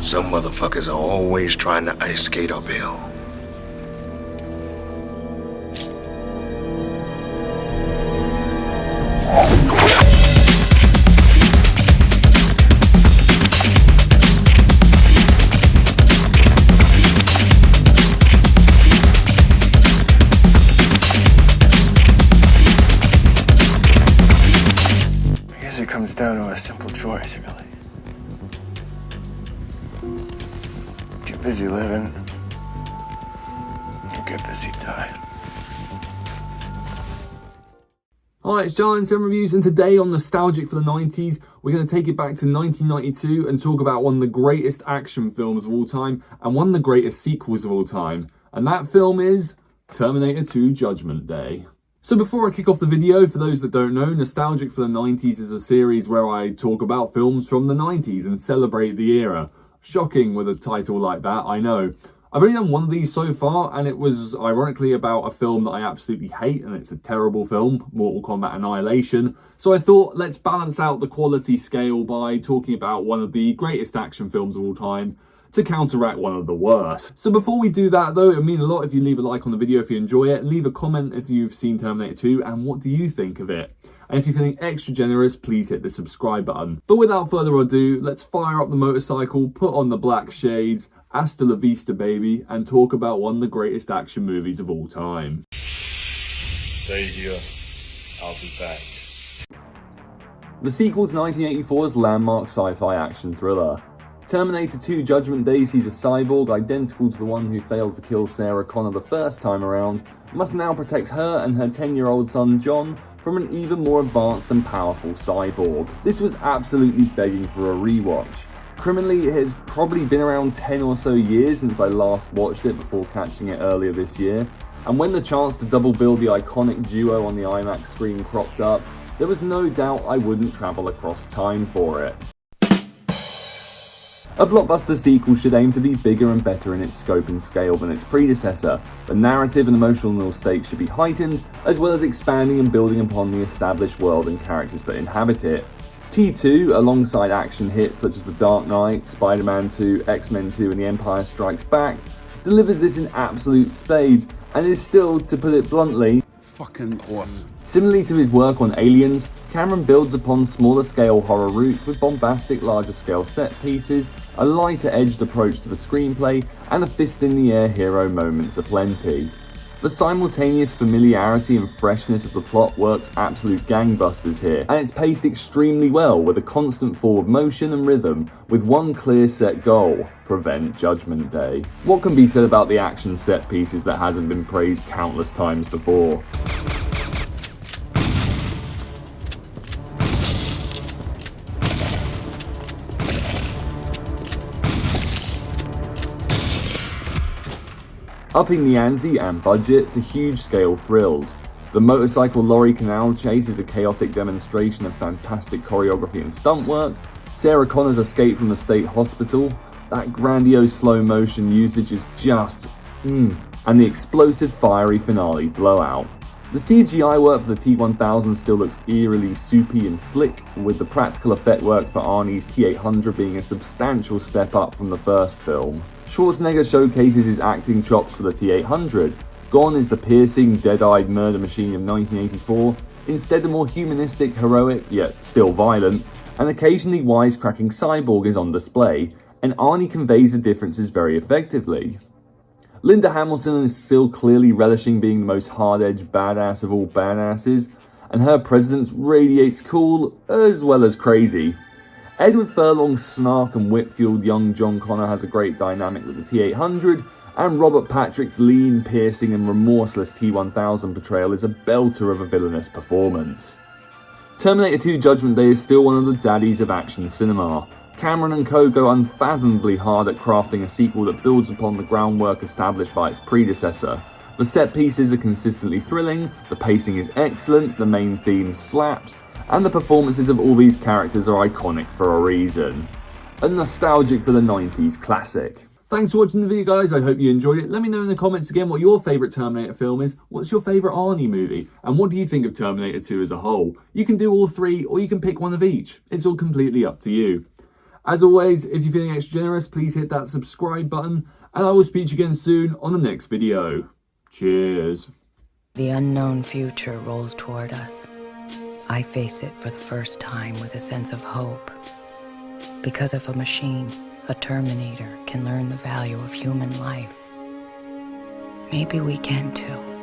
Some motherfuckers are always trying to ice skate uphill. I guess it comes down to a simple choice, really. Get busy living, or get busy dying. Hi, it's John, Sim Reviews, and today on Nostalgic for the 90s, we're going to take it back to 1992 and talk about one of the greatest action films of all time and one of the greatest sequels of all time. And that film is Terminator 2 Judgment Day. So before I kick off the video, for those that don't know, Nostalgic for the 90s is a series where I talk about films from the 90s and celebrate the era. Shocking with a title like that, I know. I've only done one of these so far, and it was ironically about a film that I absolutely hate, and it's a terrible film, Mortal Kombat Annihilation. So I thought, let's balance out the quality scale by talking about one of the greatest action films of all time to counteract one of the worst. So before we do that though, it would mean a lot if you leave a like on the video if you enjoy it, leave a comment if you've seen Terminator 2 and what do you think of it. And if you're feeling extra generous, please hit the subscribe button. But without further ado, let's fire up the motorcycle, put on the black shades, hasta la vista baby, and talk about one of the greatest action movies of all time. Stay here, I'll be back. The sequel to 1984's landmark sci-fi action thriller. Terminator 2 Judgment Day sees a cyborg identical to the one who failed to kill Sarah Connor the first time around, must now protect her and her 10-year-old son John from an even more advanced and powerful cyborg. This was absolutely begging for a rewatch. Criminally, it has probably been around 10 or so years since I last watched it before catching it earlier this year, and when the chance to double bill the iconic duo on the IMAX screen cropped up, there was no doubt I wouldn't travel across time for it. A blockbuster sequel should aim to be bigger and better in its scope and scale than its predecessor. The narrative and emotional stakes should be heightened, as well as expanding and building upon the established world and characters that inhabit it. T2, alongside action hits such as The Dark Knight, Spider-Man 2, X-Men 2 and The Empire Strikes Back, delivers this in absolute spades and is still, to put it bluntly, fucking awesome. Similarly to his work on Aliens, Cameron builds upon smaller scale horror roots with bombastic larger scale set pieces, a lighter edged approach to the screenplay, and a fist in the air hero moments aplenty. The simultaneous familiarity and freshness of the plot works absolute gangbusters here, and it's paced extremely well with a constant forward motion and rhythm, with one clear set goal: prevent Judgment Day. What can be said about the action set pieces that hasn't been praised countless times before? Upping the ante and budget to huge-scale thrills. The motorcycle lorry canal chase is a chaotic demonstration of fantastic choreography and stunt work. Sarah Connor's escape from the state hospital, that grandiose slow-motion usage is just and the explosive fiery finale blowout. The CGI work for the T-1000 still looks eerily soupy and slick, with the practical effect work for Arnie's T-800 being a substantial step up from the first film. Schwarzenegger showcases his acting chops for the T-800. Gone is the piercing, dead-eyed murder machine of 1984, instead a more humanistic, heroic, yet still violent, and occasionally wisecracking cyborg is on display, and Arnie conveys the differences very effectively. Linda Hamilton is still clearly relishing being the most hard-edged badass of all badasses, and her presence radiates cool as well as crazy. Edward Furlong's snark and whip-fueled young John Connor has a great dynamic with the T-800, and Robert Patrick's lean, piercing and remorseless T-1000 portrayal is a belter of a villainous performance. Terminator 2 Judgment Day is still one of the daddies of action cinema. Cameron and co go unfathomably hard at crafting a sequel that builds upon the groundwork established by its predecessor. The set pieces are consistently thrilling, the pacing is excellent, the main theme slaps, and the performances of all these characters are iconic for a reason. A nostalgic for the 90s classic. Thanks for watching the video, guys. I hope you enjoyed it. Let me know in the comments again what your favourite Terminator film is. What's your favourite Arnie movie? And what do you think of Terminator 2 as a whole? You can do all three, or you can pick one of each. It's all completely up to you. As always, if you're feeling extra generous, please hit that subscribe button, and I will speak to you again soon on the next video. Cheers. The unknown future rolls toward us. I face it for the first time with a sense of hope. Because if a machine, a Terminator, can learn the value of human life, maybe we can too.